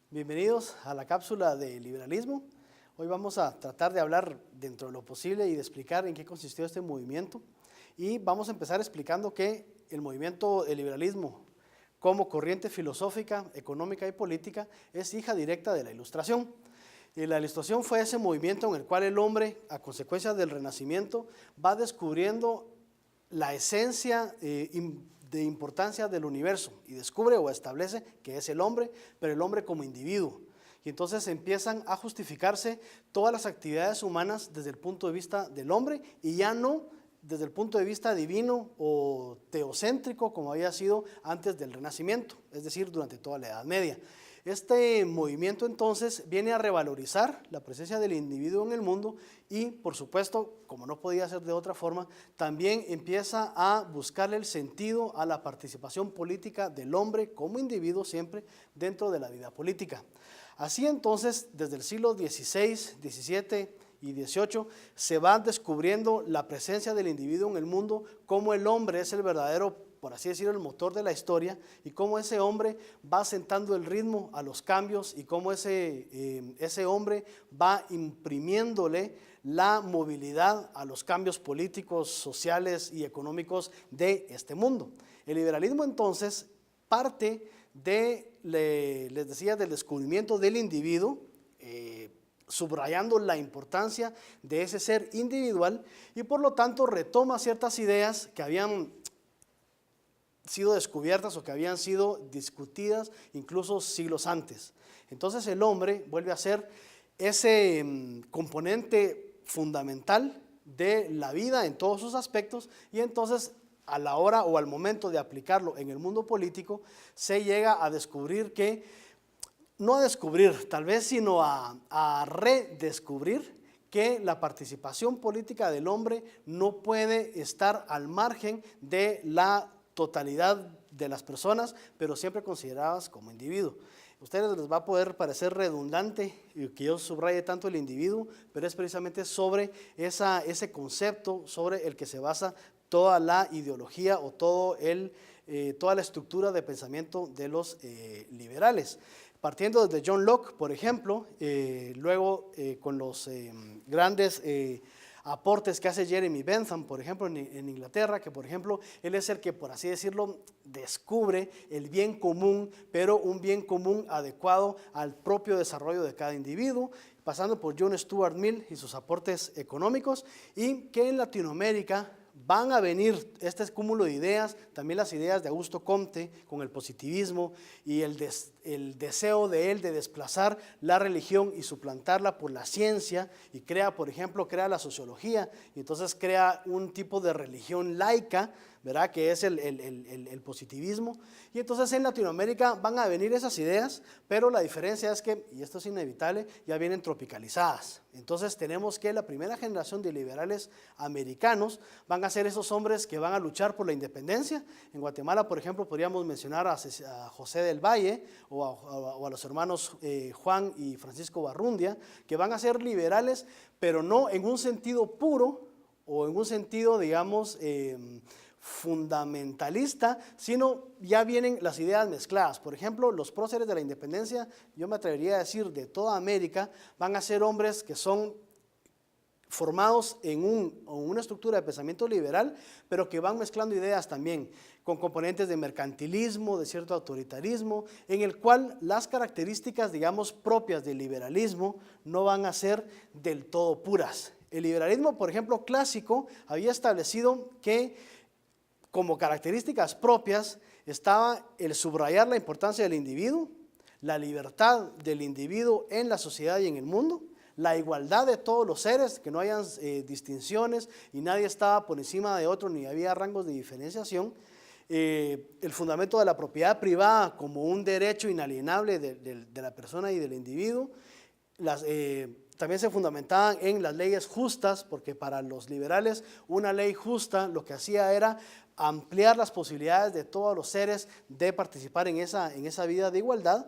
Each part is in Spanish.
Bienvenidos a la cápsula de liberalismo. Hoy vamos a tratar de hablar dentro de lo posible y de explicar en qué consistió este movimiento. Y vamos a empezar explicando que el movimiento del liberalismo, como corriente filosófica, económica y política, es hija directa de la Ilustración. Y la Ilustración fue ese movimiento en el cual el hombre, a consecuencia del Renacimiento, va descubriendo la esencia de importancia del universo y descubre o establece que es el hombre, pero el hombre como individuo. Y entonces empiezan a justificarse todas las actividades humanas desde el punto de vista del hombre y ya no desde el punto de vista divino o teocéntrico como había sido antes del Renacimiento, es decir, durante toda la Edad Media. Este movimiento entonces viene a revalorizar la presencia del individuo en el mundo y, por supuesto, como no podía ser de otra forma, también empieza a buscarle el sentido a la participación política del hombre como individuo siempre dentro de la vida política. Así entonces, desde el siglo XVI, XVII y XVIII se va descubriendo la presencia del individuo en el mundo, cómo el hombre es el verdadero, por así decirlo, el motor de la historia y cómo ese hombre va sentando el ritmo a los cambios y cómo ese hombre va imprimiéndole la movilidad a los cambios políticos, sociales y económicos de este mundo. El liberalismo entonces parte les decía, del descubrimiento del individuo, subrayando la importancia de ese ser individual y por lo tanto retoma ciertas ideas que habían sido descubiertas o que habían sido discutidas incluso siglos antes. Entonces el hombre vuelve a ser ese componente fundamental de la vida en todos sus aspectos y entonces a la hora o al momento de aplicarlo en el mundo político se llega a descubrir que, no a descubrir tal vez, sino a redescubrir que la participación política del hombre no puede estar al margen de la totalidad de las personas, pero siempre consideradas como individuo. A ustedes les va a poder parecer redundante que yo subraye tanto el individuo, pero es precisamente sobre ese concepto sobre el que se basa toda la ideología o toda la estructura de pensamiento de los liberales. Partiendo desde John Locke, por ejemplo, luego con los grandes aportes que hace Jeremy Bentham, por ejemplo, en Inglaterra, que por ejemplo, él es el que, por así decirlo, descubre el bien común, pero un bien común adecuado al propio desarrollo de cada individuo, pasando por John Stuart Mill y sus aportes económicos, y que en Latinoamérica van a venir este cúmulo de ideas, también las ideas de Augusto Comte con el positivismo y el deseo de él de desplazar la religión y suplantarla por la ciencia y crea, por ejemplo, crea la sociología y entonces crea un tipo de religión laica, ¿verdad? Que es el positivismo. Y entonces en Latinoamérica van a venir esas ideas, pero la diferencia es que, y esto es inevitable, ya vienen tropicalizadas. Entonces tenemos que la primera generación de liberales americanos van a ser esos hombres que van a luchar por la independencia. En Guatemala, por ejemplo, podríamos mencionar a José del Valle o a los hermanos Juan y Francisco Barrundia, que van a ser liberales, pero no en un sentido puro o en un sentido, digamos, fundamentalista, sino ya vienen las ideas mezcladas. Por ejemplo, los próceres de la independencia, yo me atrevería a decir de toda América, van a ser hombres que son formados en una estructura de pensamiento liberal, pero que van mezclando ideas también con componentes de mercantilismo, de cierto autoritarismo, en el cual las características, digamos, propias del liberalismo no van a ser del todo puras. El liberalismo, por ejemplo, clásico, había establecido que como características propias estaba el subrayar la importancia del individuo, la libertad del individuo en la sociedad y en el mundo, la igualdad de todos los seres, que no hayan distinciones y nadie estaba por encima de otro ni había rangos de diferenciación, el fundamento de la propiedad privada como un derecho inalienable de la persona y del individuo, también se fundamentaban en las leyes justas, porque para los liberales una ley justa lo que hacía era ampliar las posibilidades de todos los seres de participar en esa vida de igualdad.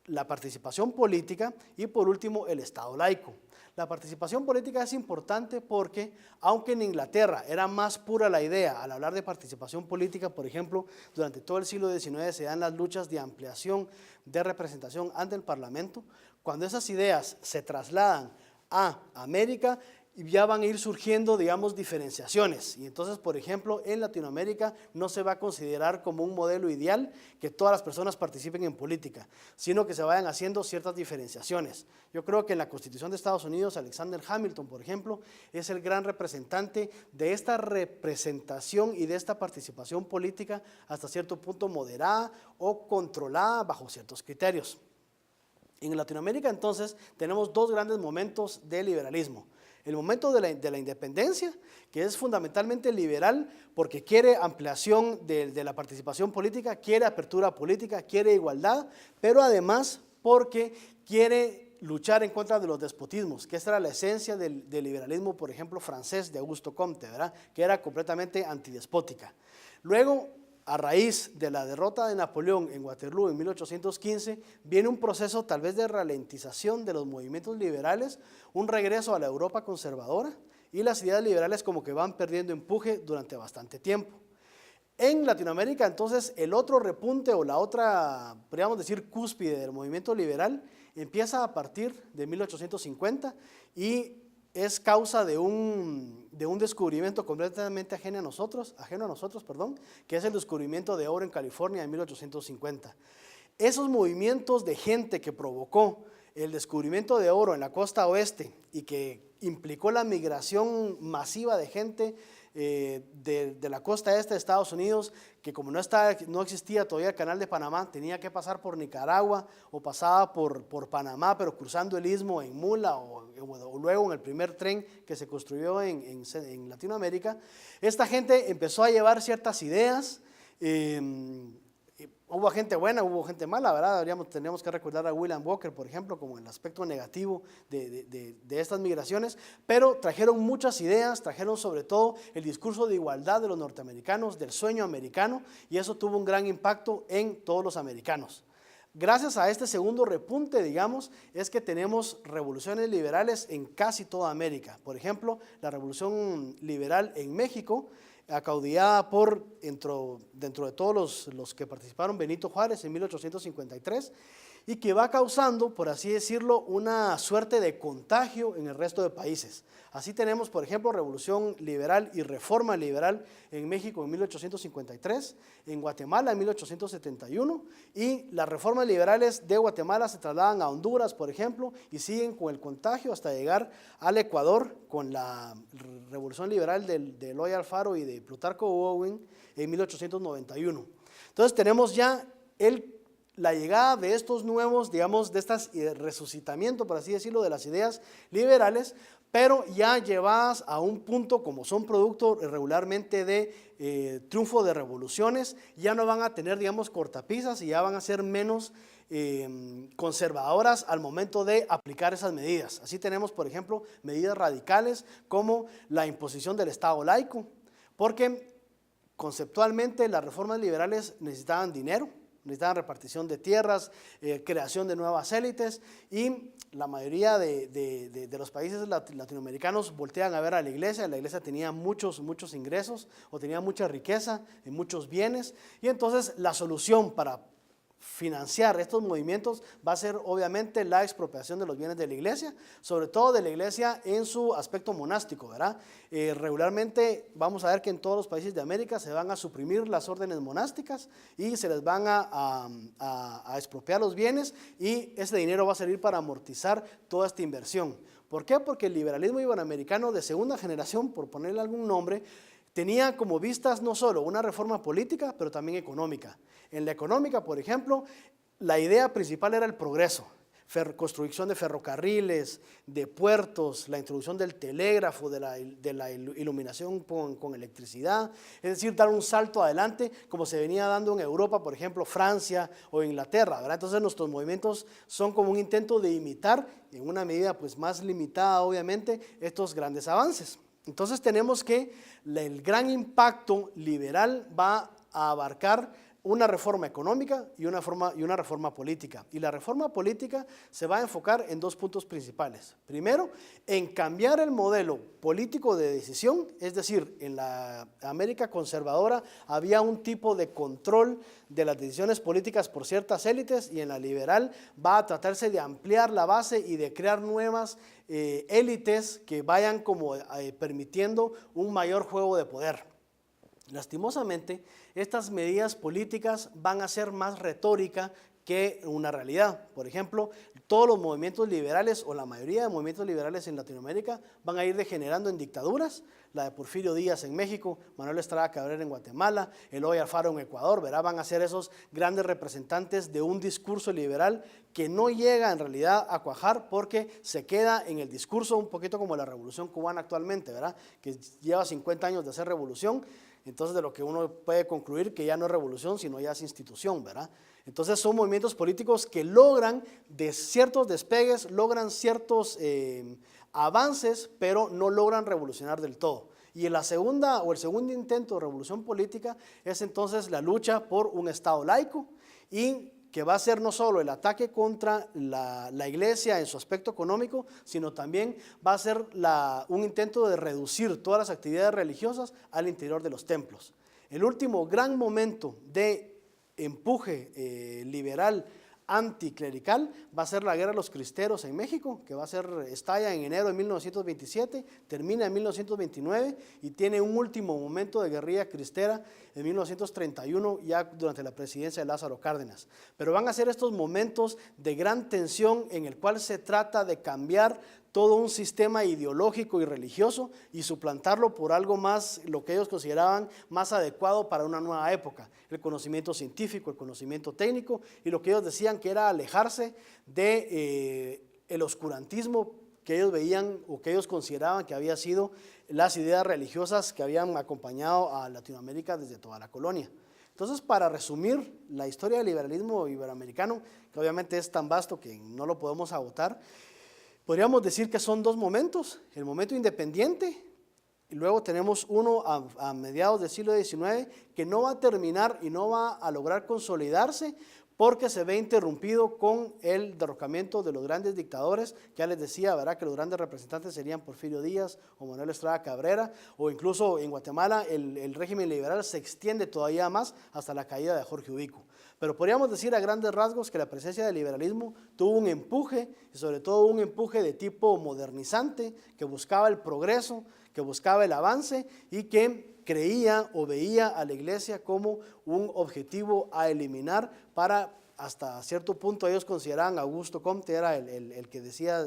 la participación política y por último el Estado laico. La participación política es importante porque, aunque en Inglaterra era más pura la idea al hablar de participación política, por ejemplo, durante todo el siglo XIX se dan las luchas de ampliación de representación ante el Parlamento. Cuando esas ideas se trasladan a América, ya van a ir surgiendo, digamos, diferenciaciones. Y entonces, por ejemplo, en Latinoamérica no se va a considerar como un modelo ideal que todas las personas participen en política, sino que se vayan haciendo ciertas diferenciaciones. Yo creo que en la Constitución de Estados Unidos, Alexander Hamilton, por ejemplo, es el gran representante de esta representación y de esta participación política hasta cierto punto moderada o controlada bajo ciertos criterios. En Latinoamérica, entonces, tenemos dos grandes momentos de liberalismo. El momento de la independencia, que es fundamentalmente liberal porque quiere ampliación de la participación política, quiere apertura política, quiere igualdad, pero además porque quiere luchar en contra de los despotismos, que esta era la esencia del liberalismo, por ejemplo, francés de Auguste Comte, ¿verdad?, que era completamente antidespótica. Luego, a raíz de la derrota de Napoleón en Waterloo en 1815, viene un proceso tal vez de ralentización de los movimientos liberales, un regreso a la Europa conservadora y las ideas liberales como que van perdiendo empuje durante bastante tiempo. En Latinoamérica, entonces, el otro repunte o la otra, podríamos decir, cúspide del movimiento liberal empieza a partir de 1850 y es causa de un descubrimiento completamente ajeno a nosotros, que es el descubrimiento de oro en California en 1850. Esos movimientos de gente que provocó el descubrimiento de oro en la costa oeste y que implicó la migración masiva de gente de la costa este de Estados Unidos, que como no existía todavía el canal de Panamá, tenía que pasar por Nicaragua o pasaba por Panamá, pero cruzando el istmo en mula o luego en el primer tren que se construyó en Latinoamérica. Esta gente empezó a llevar ciertas ideas. Hubo gente buena, hubo gente mala, ¿verdad? Tenemos que recordar a William Walker, por ejemplo, como el aspecto negativo de estas migraciones, pero trajeron muchas ideas, trajeron sobre todo el discurso de igualdad de los norteamericanos, del sueño americano, y eso tuvo un gran impacto en todos los americanos. Gracias a este segundo repunte, digamos, es que tenemos revoluciones liberales en casi toda América. Por ejemplo, la revolución liberal en México, acaudillada por, dentro de todos los que participaron, Benito Juárez en 1853, y que va causando, por así decirlo, una suerte de contagio en el resto de países. Así tenemos, por ejemplo, revolución liberal y reforma liberal en México en 1853, en Guatemala en 1871, y las reformas liberales de Guatemala se trasladan a Honduras, por ejemplo, y siguen con el contagio hasta llegar al Ecuador con la revolución liberal de Eloy Alfaro y de Plutarco Owen en 1891. Entonces tenemos ya la llegada de estos nuevos, digamos, de estas resucitamiento, por así decirlo, de las ideas liberales, pero ya llevadas a un punto, como son producto regularmente de triunfo de revoluciones, ya no van a tener, digamos, cortapisas y ya van a ser menos conservadoras al momento de aplicar esas medidas. Así tenemos, por ejemplo, medidas radicales como la imposición del Estado laico, porque conceptualmente las reformas liberales necesitaban dinero, necesitaban repartición de tierras, creación de nuevas élites, y la mayoría de los países latinoamericanos voltean a ver a la iglesia tenía muchos ingresos o tenía mucha riqueza, muchos bienes, y entonces la solución para financiar estos movimientos va a ser obviamente la expropiación de los bienes de la iglesia, sobre todo de la iglesia en su aspecto monástico, ¿verdad? Regularmente vamos a ver que en todos los países de América se van a suprimir las órdenes monásticas y se les van a expropiar los bienes, y ese dinero va a servir para amortizar toda esta inversión. ¿Por qué? Porque el liberalismo iberoamericano de segunda generación, por ponerle algún nombre, tenía como vistas no solo una reforma política, pero también económica. En la económica, por ejemplo, la idea principal era el progreso, construcción de ferrocarriles, de puertos, la introducción del telégrafo, de la iluminación con electricidad, es decir, dar un salto adelante como se venía dando en Europa, por ejemplo, Francia o Inglaterra, ¿verdad? Entonces nuestros movimientos son como un intento de imitar, en una medida pues más limitada obviamente, estos grandes avances. Entonces tenemos que el gran impacto liberal va a abarcar una reforma económica y una reforma política. Y la reforma política se va a enfocar en dos puntos principales. Primero, en cambiar el modelo político de decisión, es decir, en la América conservadora había un tipo de control de las decisiones políticas por ciertas élites, y en la liberal va a tratarse de ampliar la base y de crear nuevas élites que vayan como permitiendo un mayor juego de poder. Lastimosamente, estas medidas políticas van a ser más retórica que una realidad. Por ejemplo, todos los movimientos liberales, o la mayoría de movimientos liberales en Latinoamérica, van a ir degenerando en dictaduras. La de Porfirio Díaz en México, Manuel Estrada Cabrera en Guatemala, Eloy Alfaro en Ecuador, ¿verdad? Van a ser esos grandes representantes de un discurso liberal que no llega en realidad a cuajar, porque se queda en el discurso un poquito como la Revolución Cubana actualmente, ¿verdad? Que lleva 50 años de ser revolución. Entonces, de lo que uno puede concluir que ya no es revolución, sino ya es institución, ¿verdad? Entonces, son movimientos políticos que logran de ciertos despegues, logran ciertos avances, pero no logran revolucionar del todo. Y en el segundo intento de revolución política es entonces la lucha por un Estado laico, y que va a ser no solo el ataque contra la iglesia en su aspecto económico, sino también va a ser un intento de reducir todas las actividades religiosas al interior de los templos. El último gran momento de empuje liberal anticlerical va a ser la guerra de los cristeros en México, que estalla en enero de 1927, termina en 1929 y tiene un último momento de guerrilla cristera en 1931, ya durante la presidencia de Lázaro Cárdenas. Pero van a ser estos momentos de gran tensión en el cual se trata de cambiar todo un sistema ideológico y religioso y suplantarlo por algo más, lo que ellos consideraban más adecuado para una nueva época: el conocimiento científico, el conocimiento técnico, y lo que ellos decían que era alejarse de el oscurantismo que ellos veían, o que ellos consideraban que había sido las ideas religiosas que habían acompañado a Latinoamérica desde toda la colonia. Entonces, para resumir la historia del liberalismo iberoamericano, que obviamente es tan vasto que no lo podemos agotar, podríamos decir que son dos momentos: el momento independiente, y luego tenemos uno a mediados del siglo XIX que no va a terminar y no va a lograr consolidarse, porque se ve interrumpido con el derrocamiento de los grandes dictadores, que ya les decía, ¿verdad?, que los grandes representantes serían Porfirio Díaz o Manuel Estrada Cabrera, o incluso en Guatemala el régimen liberal se extiende todavía más hasta la caída de Jorge Ubico. Pero podríamos decir a grandes rasgos que la presencia del liberalismo tuvo un empuje, y sobre todo un empuje de tipo modernizante, que buscaba el progreso, que buscaba el avance, y que creía o veía a la iglesia como un objetivo a eliminar para, hasta cierto punto ellos consideraban, Augusto Comte era el que decía,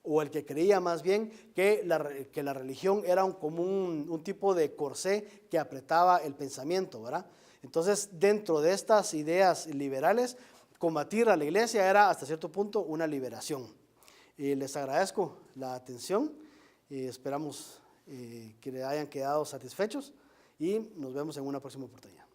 o el que creía más bien, que la religión era como un tipo de corsé que apretaba el pensamiento, ¿verdad? Entonces, dentro de estas ideas liberales, combatir a la iglesia era hasta cierto punto una liberación. Les agradezco la atención y esperamos que le hayan quedado satisfechos, y nos vemos en una próxima oportunidad.